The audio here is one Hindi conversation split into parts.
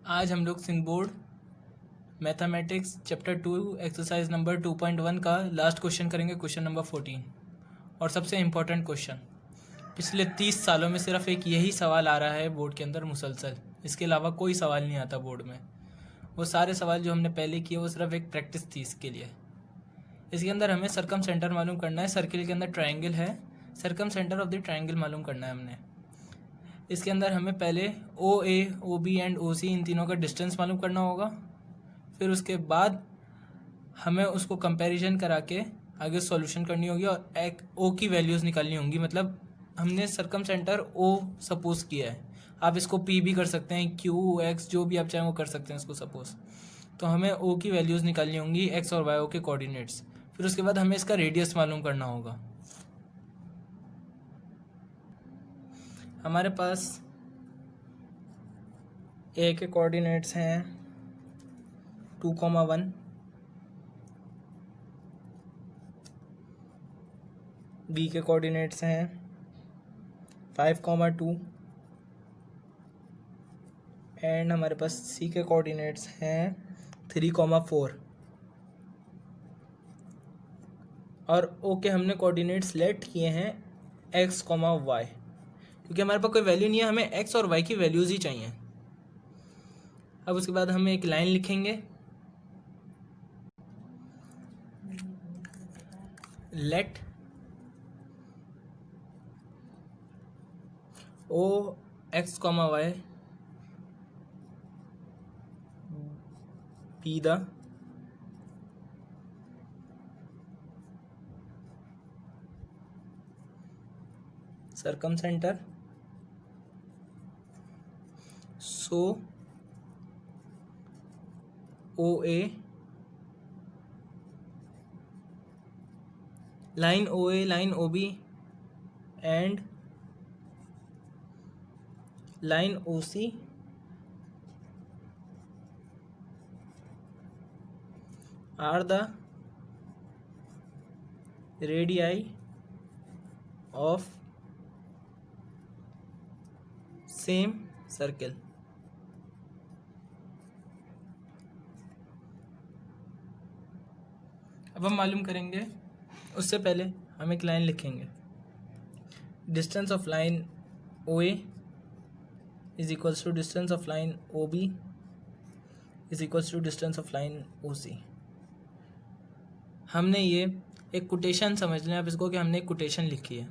आज हम लोग Sindh board mathematics chapter 2 exercise number 2.1 का लास्ट क्वेश्चन करेंगे, क्वेश्चन नंबर 14 और सबसे इम्पोर्टेंट क्वेश्चन। पिछले 30 सालों में सिर्फ एक यही सवाल आ रहा है बोर्ड के अंदर मुसलसल, इसके अलावा कोई सवाल नहीं आता बोर्ड में। वो सारे सवाल जो हमने पहले किए वो सिर्फ एक प्रैक्टिस थी इसके लिए। इसके अंदर हमें सरकम सेंटर मालूम करना है। सर्किल के अंदर ट्राइंगल है, सरकम सेंटर ऑफ द ट्राइंगल मालूम करना है हमने। इसके अंदर हमें पहले ओ ए, ओ बी एंड ओ सी इन तीनों का डिस्टेंस मालूम करना होगा। फिर उसके बाद हमें उसको कंपैरिजन करा के आगे सॉल्यूशन करनी होगी और एक ओ की वैल्यूज़ निकालनी होंगी। मतलब हमने सरकम सेंटर ओ सपोज किया है, आप इसको पी भी कर सकते हैं, क्यू एक्स जो भी आप चाहें वो कर सकते हैं इसको सपोज। तो हमें ओ की वैल्यूज़ निकालनी होंगी, एक्स और वाई ओ के कोऑर्डिनेट्स। फिर उसके बाद हमें इसका रेडियस मालूम करना होगा। हमारे पास ए के कोऑर्डिनेट्स हैं 2,1, बी के कोऑर्डिनेट्स हैं 5,2 एंड हमारे पास सी के कोऑर्डिनेट्स हैं 3,4 और ओ के हमने कोऑर्डिनेट्स लेट किए हैं एक्स, वाई, क्योंकि हमारे पास कोई वैल्यू नहीं है, हमें एक्स और वाई की वैल्यूज़ ही चाहिए। अब उसके बाद हमें एक लाइन लिखेंगे, let O x, y be the circum center, so OA line OA line OB and line OC are the radii of same circle। अब हम मालूम करेंगे, उससे पहले हम एक लाइन लिखेंगे, distance of line O A is equals to distance of line O B is equals to distance of line O C. हमने ये एक कोटेशन समझ लें आप इसको, कि हमने एक कोटेशन लिखी है।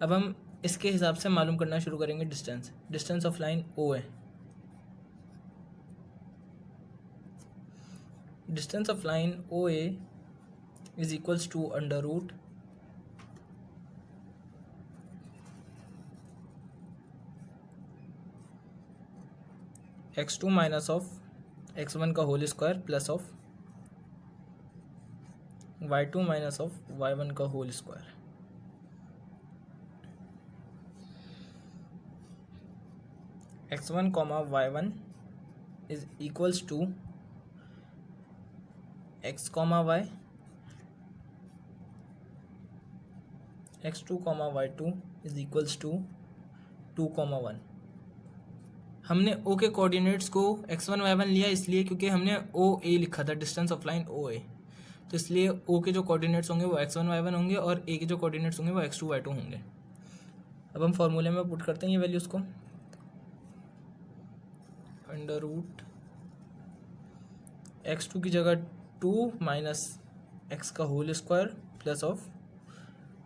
अब हम इसके हिसाब से मालूम करना शुरू करेंगे डिस्टेंस ऑफ लाइन ओ है। Distance of line O A is equals to under root x2 minus of x1 का whole square plus of y2 minus of y1 का whole square. x1 y1 is equals to x y, x2 y2 is equals to 2,1। हमने ओ के कोऑर्डिनेट्स को x1 y1 लिया इसलिए क्योंकि हमने ओ ए लिखा था, डिस्टेंस ऑफ लाइन ओ ए, तो इसलिए ओ के जो कोऑर्डिनेट्स होंगे वो x1 y1 होंगे और ए के जो कोऑर्डिनेट्स होंगे वो x2 y2 होंगे। अब हम फॉर्मूले में पुट करते हैं ये वैल्यूज़ को, अंडर रूट x2 की जगह 2 माइनस एक्स का whole square plus of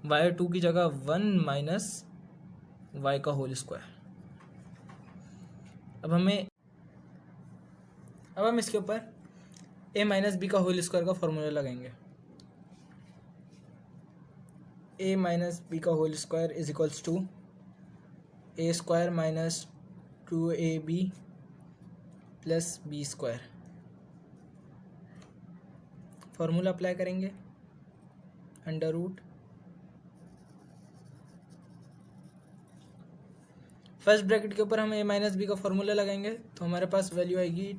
y2 की जगह 1 माइनस y का होल स्क्वायर। अब हम इसके ऊपर a माइनस बी का होल स्क्वायर का फॉर्मूला लगाएंगे। a माइनस बी का whole square is equals to a square minus 2ab plus b square. Formula apply करेंगे, अंडर रूट फर्स्ट ब्रैकेट के ऊपर हम a माइनस बी का फॉर्मूला लगाएंगे तो हमारे पास वैल्यू आएगी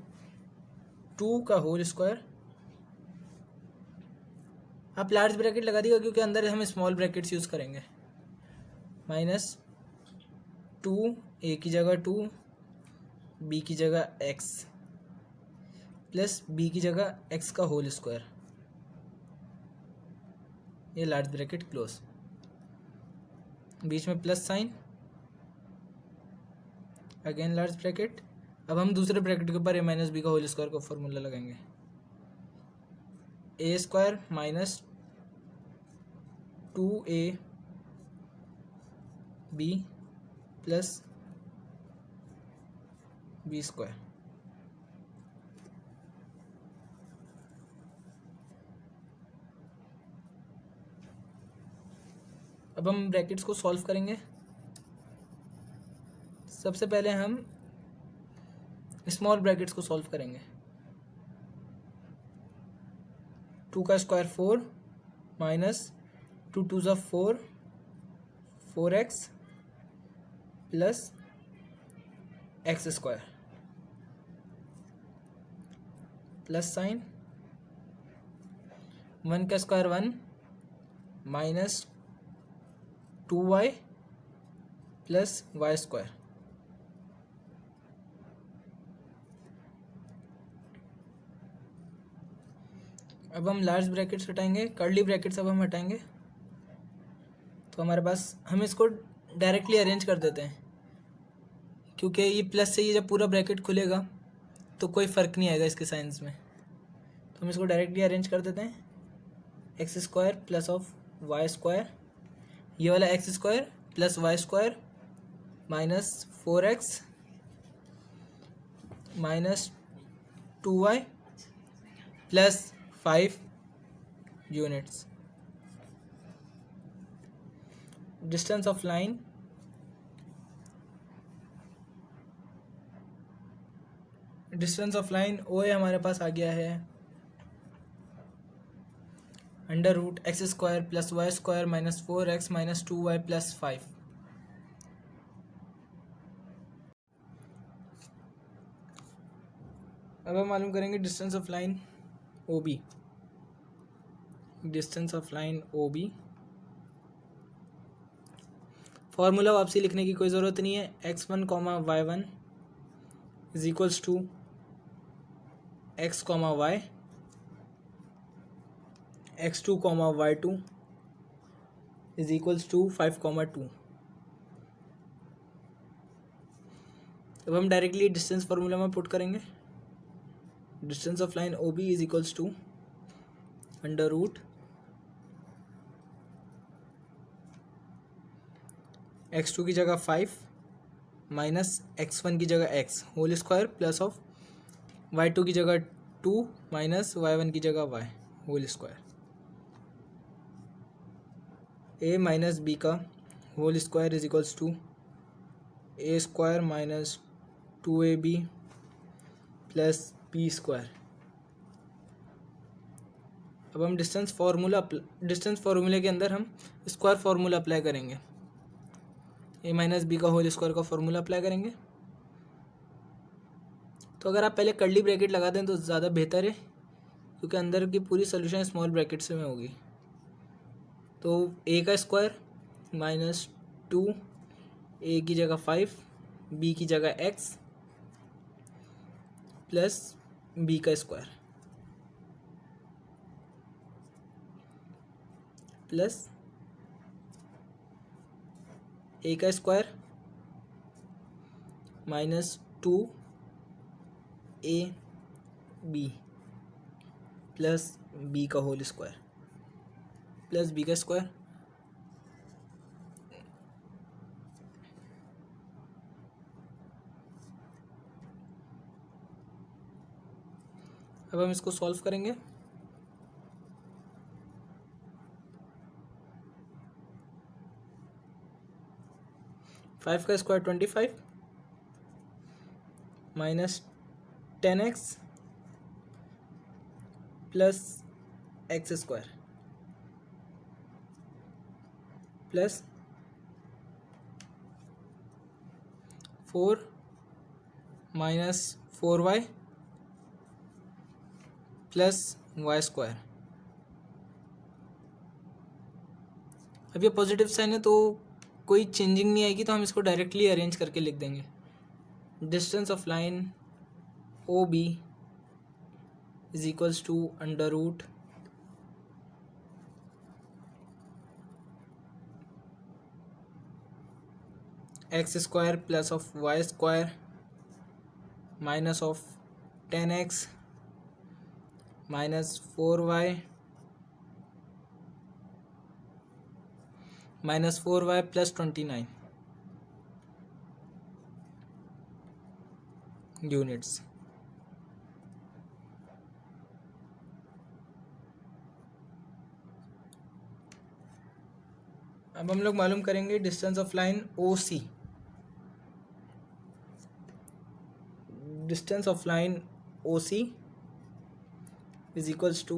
2 का होल स्क्वायर। आप लार्ज ब्रैकेट लगा दिएगा क्योंकि अंदर हम स्मॉल ब्रैकेट्स यूज़ करेंगे, माइनस 2 ए की जगह 2 बी की जगह एक्स प्लस बी की जगह एक्स का होल स्क्वायर, ये लार्ज ब्रैकेट क्लोज, बीच में plus sign, again large bracket. अब हम दूसरे ब्रैकेट के ऊपर ए माइनस बी का होल स्क्वायर का फॉर्मूला लगाएंगे, a square minus 2ab plus b square. अब हम ब्रैकेट्स को सॉल्व करेंगे। सबसे पहले हम स्मॉल ब्रैकेट्स को सॉल्व करेंगे। 2 का स्क्वायर 4 माइनस 2 2 ज़ा 4, 4x plus x square plus sign, 1 का square 1 minus 2y plus y square. अब हम लार्ज ब्रैकेट्स हटाएंगे, कर्ली ब्रैकेट्स अब हम हटाएंगे, तो हमारे पास, हम इसको डायरेक्टली अरेंज कर देते हैं क्योंकि ये प्लस से ये जब पूरा ब्रैकेट खुलेगा तो कोई फ़र्क नहीं आएगा इसके साइंस में, तो हम इसको डायरेक्टली अरेंज कर देते हैं। X square plus of y square, ये वाला x square plus y square minus 4x minus 2y plus 5 units. Distance of line, distance of line O A हमारे पास आ गया है under root x square plus y square minus 4x minus 2y plus 5। अब हम मालूम करेंगे distance of line O B. Distance of line O B, formula वापसी लिखने की कोई ज़रूरत नहीं है। x1 comma y1 is equals to x comma y, x2 comma y2 is equals to 5 comma 2। अब हम डायरेक्टली डिस्टेंस फार्मूला में पुट करेंगे। Distance of line O B is equals to under root x2 की जगह 5 माइनस x1 की जगह x whole square plus of y2 की जगह 2 माइनस y1 की जगह y whole square. a minus b का whole square is equals to a square minus 2ab plus b square. अब हम डिस्टेंस फार्मूले के अंदर हम स्क्वायर फार्मूला अप्लाई करेंगे, ए माइनस बी का होल स्क्वायर का फार्मूला अप्लाई करेंगे। तो अगर आप पहले कर्ली ब्रैकेट लगा दें तो ज़्यादा बेहतर है क्योंकि अंदर की पूरी सोल्यूशन स्मॉल ब्रैकेट से में होगी। तो ए का स्क्वायर माइनस 2, ए की जगह 5, बी की जगह x प्लस बी का स्क्वायर प्लस ए का square minus 2a b plus b का होल स्क्वायर प्लस बी का स्क्वायर। अब हम इसको सॉल्व करेंगे। फाइव का square 25 minus 10x plus x square plus 4 minus 4y plus y square. अब ये पॉजिटिव साइन है तो कोई चेंजिंग नहीं आएगी, तो हम इसको डायरेक्टली अरेंज करके लिख देंगे। distance of line OB is equals to under root x square plus of y square minus of 10x minus 4y minus 4y plus 29 units. अब हम लोग मालूम करेंगे distance of line OC। Distance of line OC is equals to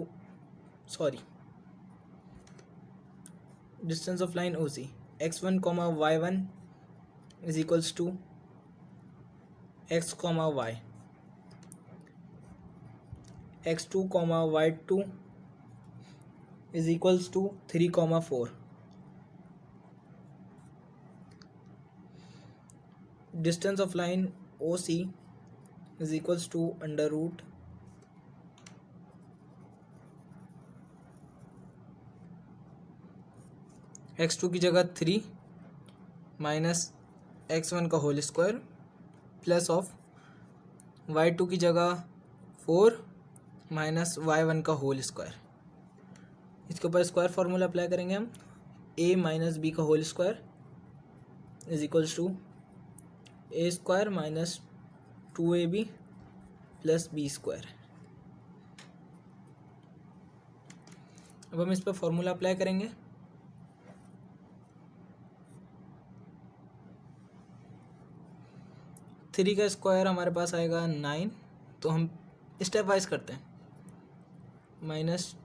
distance of line OC x1 comma y1 is equals to x comma y, x2 comma y2 is equals to 3 comma 4. Distance of line OC is equals to under root x2 की जगह 3 माइनस x1 का whole square plus of y2 की जगह 4 माइनस y1 का होल स्क्वायर। इसके ऊपर स्क्वायर फार्मूला अप्लाई करेंगे हम, a माइनस बी का whole square is equals to a square minus 2ab plus b square. अब हम इस पर फॉर्मूला अप्लाई करेंगे। थ्री का स्क्वायर हमारे पास आएगा 9, तो हम स्टेप वाइज करते हैं। माइनस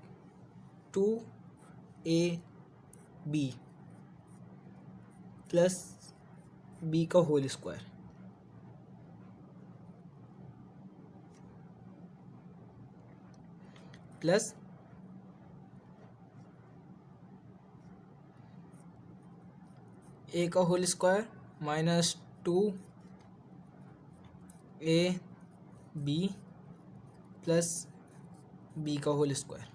2ab प्लस बी का होल स्क्वायर प्लस ए का whole square minus 2ab plus b का होल स्क्वायर।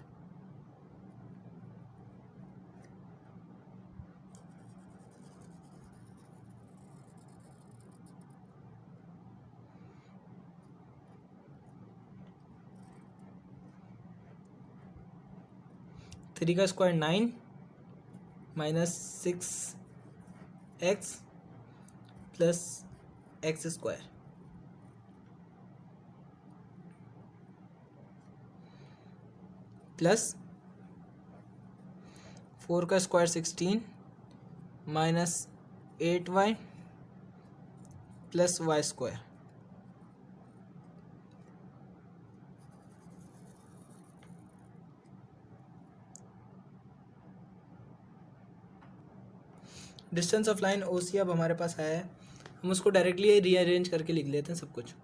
थ्री का square 9 minus 6x plus x square plus 4 का square 16 minus 8y plus y square. Distance of line OC अब हमारे पास आया है, हम उसको डायरेक्टली रीअरेंज करके लिख लेते हैं सब कुछ।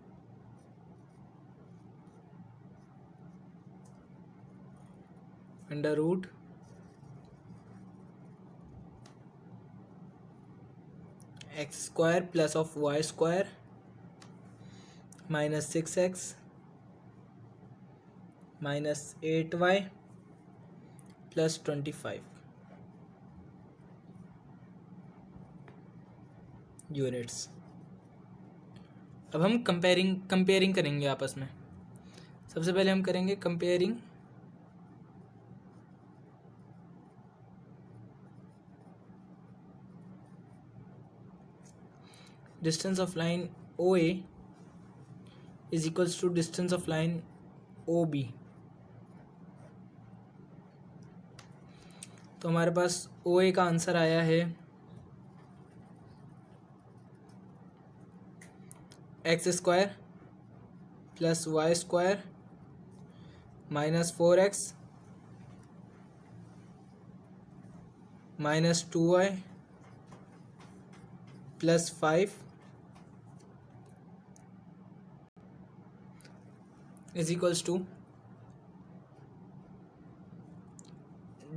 Under root x square plus of y square minus 6x minus 8y plus 25 units. अब हम कंपेयरिंग करेंगे आपस में। सबसे पहले हम करेंगे comparing distance of line OA is equals to distance of line OB। तो हमारे पास OA का आंसर आया है x square plus y square minus 4x minus 2y plus 5 is equals to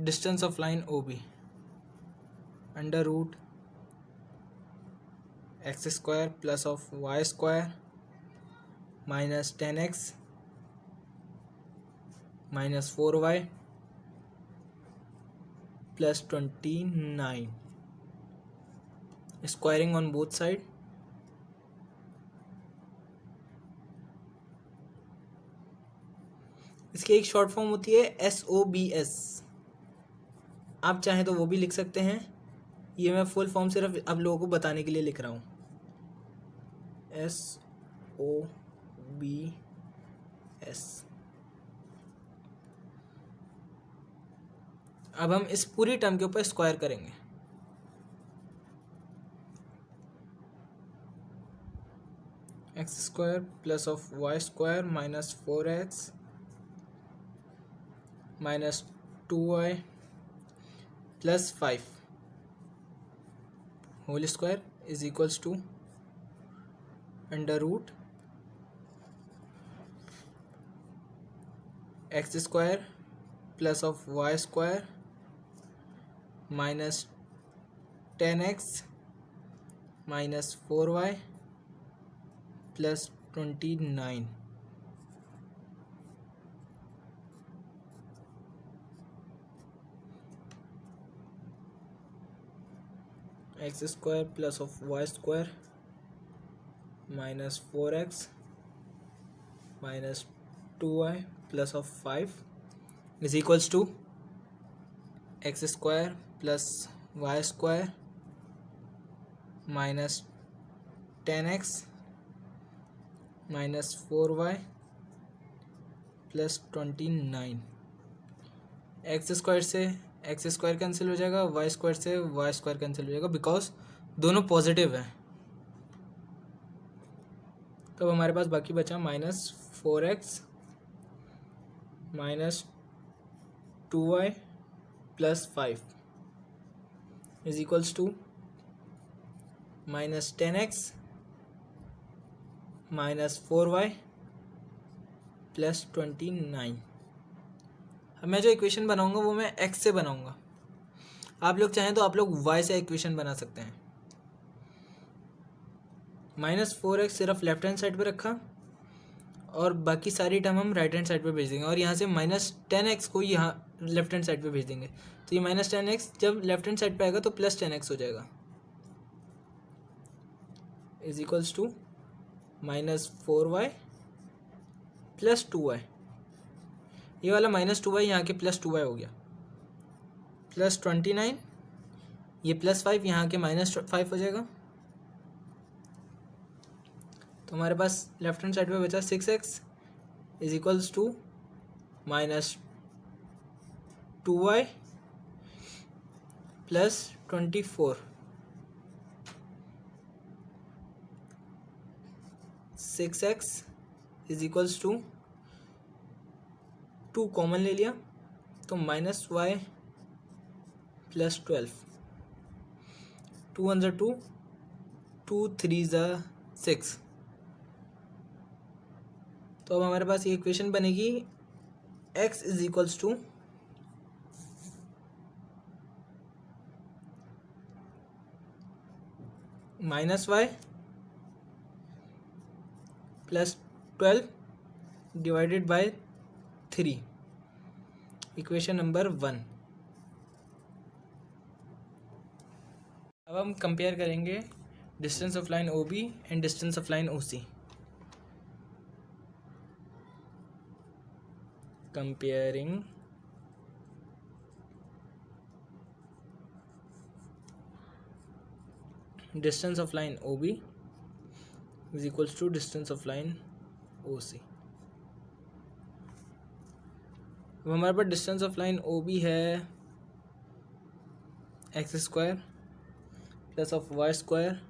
distance of line OB under root x square plus of y square minus 10x minus 4y plus 29, squaring on both side. इसकी एक शॉर्ट फॉर्म होती है SOBS, आप चाहें तो वो भी लिख सकते हैं। ये मैं फुल फॉर्म सिर्फ आप लोगों को बताने के लिए लिख रहा हूँ, SOBS। अब हम इस पूरी टर्म के ऊपर स्क्वायर करेंगे। X square plus of y square minus 4x minus 2y plus 5 whole square is equals to under root x square plus of y square minus 10x minus 4y plus 29। X square plus of y square minus 4x minus 2y plus of 5 is equals to x square plus y square minus 10x minus 4y plus 29। X square से एक्स स्क्वायर कैंसिल हो जाएगा, वाई स्क्वायर से वाई स्क्वायर कैंसिल हो जाएगा, बिकॉज दोनों पॉजिटिव हैं। तो अब हमारे पास बाकी बचा minus 4x minus 2y plus 5 is equals to minus 10x minus 4y plus 29। अब मैं जो इक्वेशन बनाऊंगा वो मैं x से बनाऊंगा। आप लोग चाहें तो आप लोग y से इक्वेशन बना सकते हैं। माइनस 4x सिर्फ लेफ्ट हैंड साइड पे रखा और बाकी सारी टर्म हम राइट हैंड साइड पे भेज देंगे, और यहाँ से माइनस 10x को यहाँ लेफ्ट हैंड साइड पे भेज देंगे। तो ये माइनस 10x जब लेफ्ट हैंड साइड पे आएगा तो प्लस 10x हो जाएगा, is equals to minus 4y plus 2y। ये वाला माइनस 2y यहाँ के प्लस 2y हो गया, प्लस 29, ये प्लस 5 यहाँ के माइनस 5 हो जाएगा। तो हमारे पास लेफ्ट हैंड साइड पे बचा 6x is equals to minus 2y plus 24। 6x is equals to 2 common ले लिया तो माइनस y प्लस 12, 2 1 ज़ा 2, 2 3 ज़ा 6। तो अब हमारे पास ये इक्वेशन बनेगी x is equals to minus y plus 12 divided by 3, equation number 1। अब हम कंपेयर करेंगे distance of line OB and distance of line OC। comparing distance of line OB is equals to distance of line OC। अब हमारे पास डिस्टेंस ऑफ लाइन OB है x square plus of y square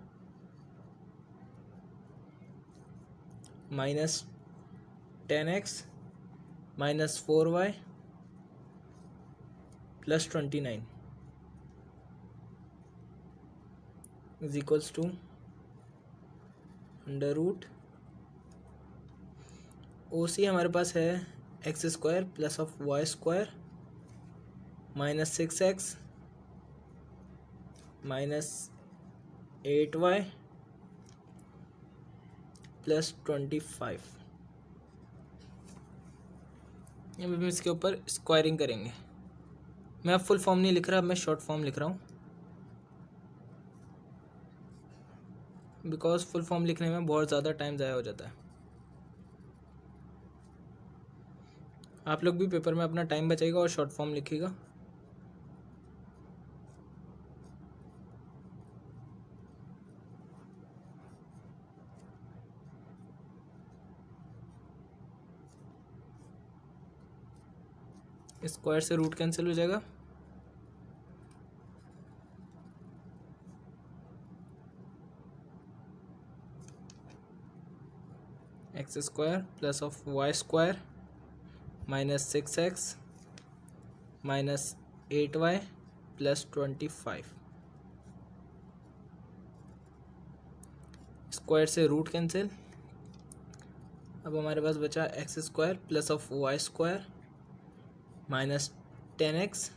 minus 10x minus 4y plus 29 is equals to under root OC हमारे पास है x square plus of y square minus 6x minus 8y plus 25। अब हम इसके ऊपर स्क्वायरिंग करेंगे। मैं अब फुल फॉर्म नहीं लिख रहा, अब मैं शॉर्ट फॉर्म लिख रहा हूँ, बिकॉज फुल फॉर्म लिखने में बहुत ज़्यादा टाइम ज़ाया हो जाता है। आप लोग भी पेपर में अपना टाइम बचाइएगा और शॉर्ट फॉर्म लिखिएगा। स्क्वायर से रूट कैंसिल हो जाएगा, x square plus of y square minus 6x minus 8y plus 25। Square से रूट कैंसिल। अब हमारे पास बचा x square plus of y square minus 10x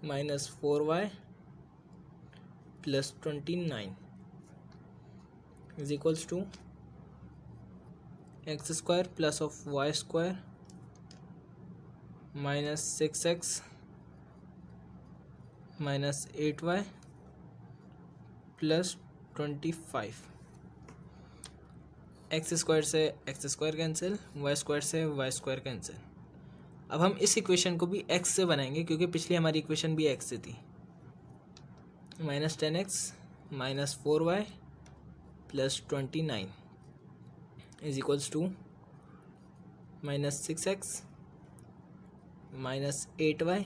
minus 4y plus 29 is equals to x square plus of y square minus 6x minus 8y plus 25। X square से x square cancel, y square से वाई स्क्वायर कैंसिल। अब हम इस इक्वेशन को भी एक्स से बनाएंगे क्योंकि पिछली हमारी इक्वेशन भी एक्स से थी। Minus 10x minus 4y plus 29 is equals to minus 6x minus 8y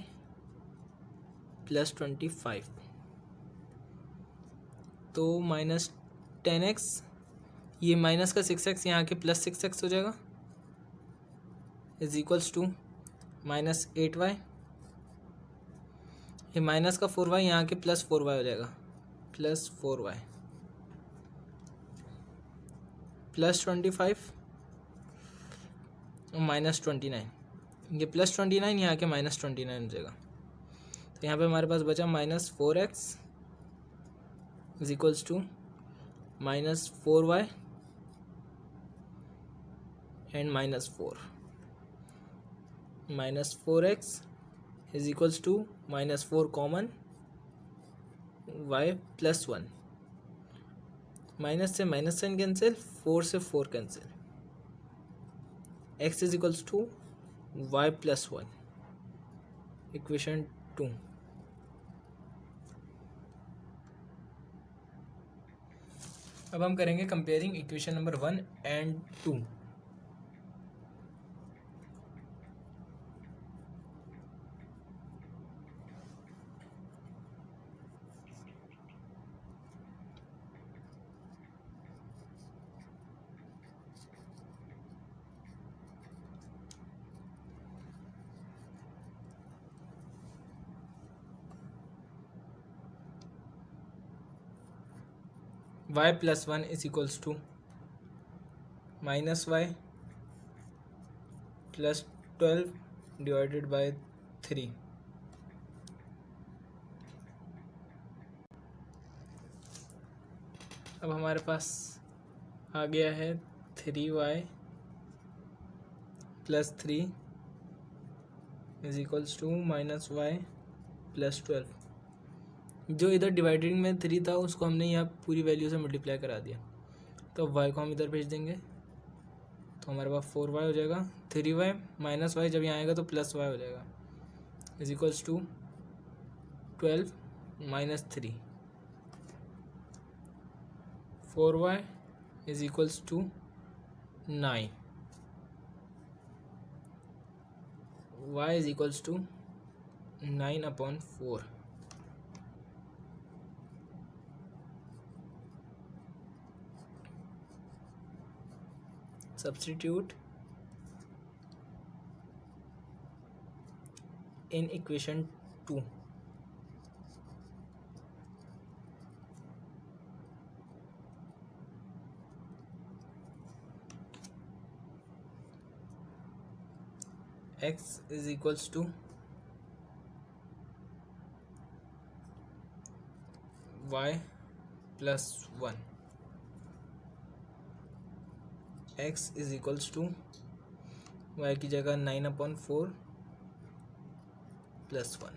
plus 25। तो माइनस 10x, ये माइनस का 6x यहाँ के प्लस 6x हो जाएगा, is equals to minus 8y, ये माइनस का 4y यहाँ के प्लस 4y हो जाएगा, प्लस 4y प्लस 25 और माइनस 29, ये प्लस 29 यहाँ के माइनस 29 हो जाएगा। तो यहाँ पे हमारे पास बचा minus 4x is equals to minus 4y and minus 4। Minus 4x is equals to minus 4 common, y plus 1, minus से माइनस साइन कैंसिल, 4 से 4 cancel, x is equals to y plus 1, equation 2। अब हम करेंगे comparing equation number 1 and 2। y plus 1 is equals to minus y plus 12 divided by 3। अब हमारे पास आ गया है 3y plus 3 is equals to minus y plus 12। जो इधर डिवाइडेड में 3 था उसको हमने यहाँ पूरी वैल्यू से मल्टीप्लाई करा दिया, तो y को हम इधर भेज देंगे, तो हमारे पास 4y हो जाएगा। 3y माइनस y जब यहाँ आएगा तो प्लस y हो जाएगा, is equals to 12 minus 3। 4y is equals to 9, y is equals to 9/4। Substitute in equation 2। x is equals to y plus 1, x is equals to y की जगह 9/4 plus 1,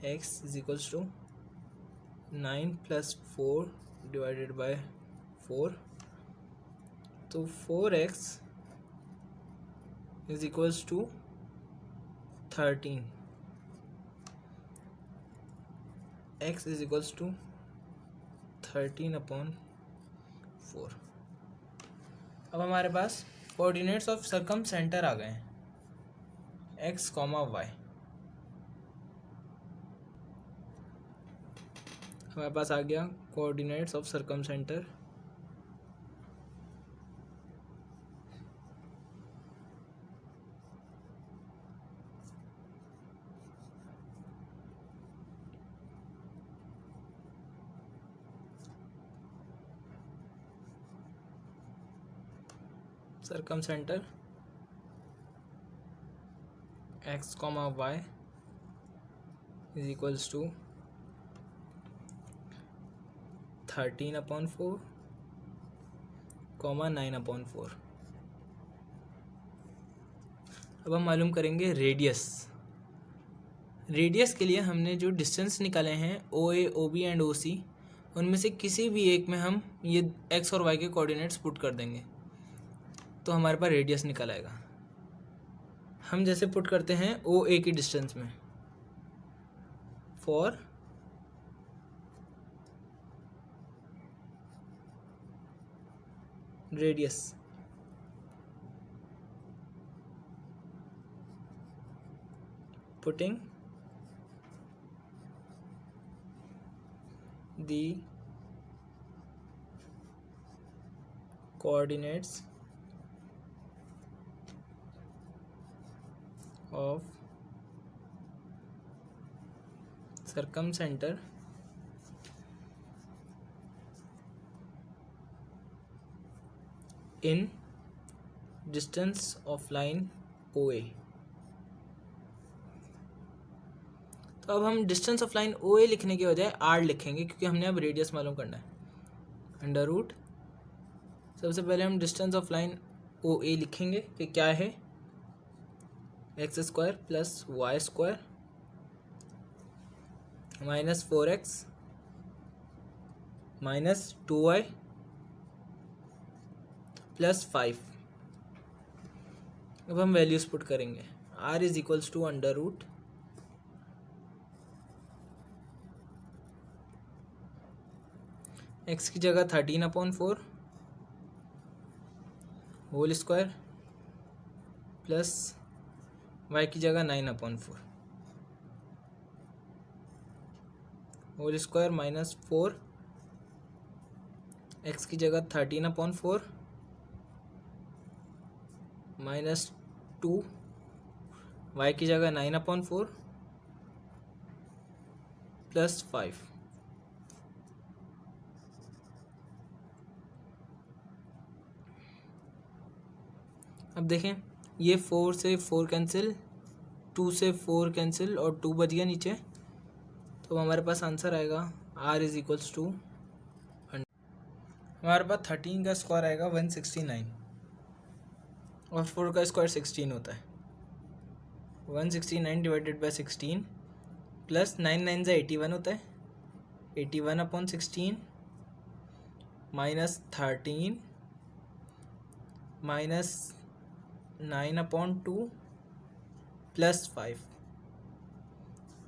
x is equals to 9 + 4 divided by 4, तो 4x is equals to 13, x is equals to 13/4। अब हमारे पास कोऑर्डिनेट्स ऑफ सर्कम सेंटर आ गए हैं, x, y। हमारे पास आ गया coordinates of circumcentre, circumcentre x, y is equals to 13/4, 9/4। अब हम मालूम करेंगे रेडियस। रेडियस के लिए हमने जो डिस्टेंस निकाले हैं OA, OB एंड OC, उनमें से किसी भी एक में हम ये x और y के कोऑर्डिनेट्स पुट कर देंगे तो हमारे पास रेडियस निकल आएगा। हम जैसे पुट करते हैं OA की डिस्टेंस में, for radius putting the coordinates of circumcenter in distance of line OA। तो अब हम डिस्टेंस ऑफ लाइन OA लिखने के बजाय R लिखेंगे क्योंकि हमने अब रेडियस मालूम करना है। अंडर रूट, सबसे पहले हम डिस्टेंस ऑफ लाइन OA लिखेंगे कि क्या है, x² + y² - 4x - 2y + 5। अब हम वैल्यूज पुट करेंगे। R is equals to under root x की जगह 13/4 होल स्क्वायर प्लस y की जगह 9/4 होल स्क्वायर माइनस 4, x की जगह 13/4 माइनस 2, y की जगह 9/4 प्लस 5। अब देखें, ये 4 से 4 कैंसिल, 2 से 4 कैंसिल और 2 बच गया नीचे, तो हमारे पास आंसर आएगा R इज इक्वल्स टू, हमारे पास 13 का स्क्वायर आएगा 169 और 4 का स्क्वायर 16 होता है। 169 डिवाइडेड बाय 16 प्लस 9 9 से 81 होता है, 81/16 माइनस 13 माइनस 9/2 प्लस 5।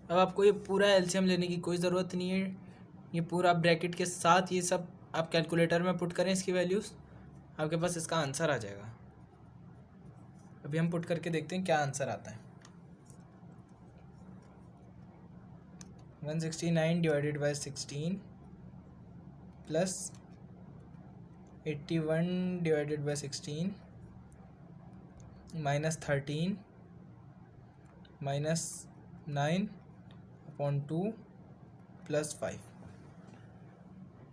अब आपको ये पूरा एलसीएम लेने की कोई ज़रूरत नहीं है, ये पूरा ब्रैकेट के साथ ये सब आप कैलकुलेटर में पुट करें इसकी वैल्यूज़, आपके पास इसका आंसर आ जाएगा। अभी हम पुट करके देखते हैं क्या आंसर आता है। 169 divided by 16 plus 81 divided by 16 minus 13 minus 9/2 plus 5।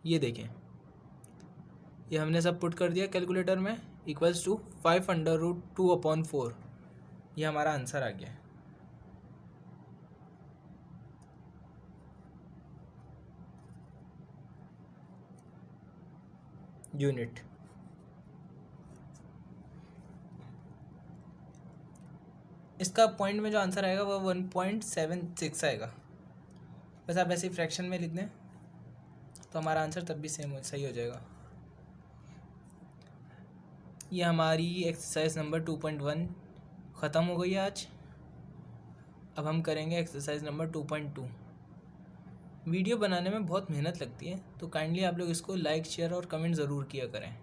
ये देखें, ये हमने सब पुट कर दिया कैलकुलेटर में, इक्वल्स टू 5√2/4। ये हमारा आंसर आ गया। यूनिट इसका पॉइंट में जो आंसर आएगा वो 1.76 आएगा। बस आप ऐसे ही फ्रैक्शन में लिख दें तो हमारा आंसर तब भी सही हो जाएगा। ये हमारी एक्सरसाइज नंबर 2.1 ख़त्म हो गई है आज। अब हम करेंगे एक्सरसाइज नंबर 2.2। वीडियो बनाने में बहुत मेहनत लगती है, तो काइंडली आप लोग इसको लाइक, शेयर और कमेंट ज़रूर किया करें।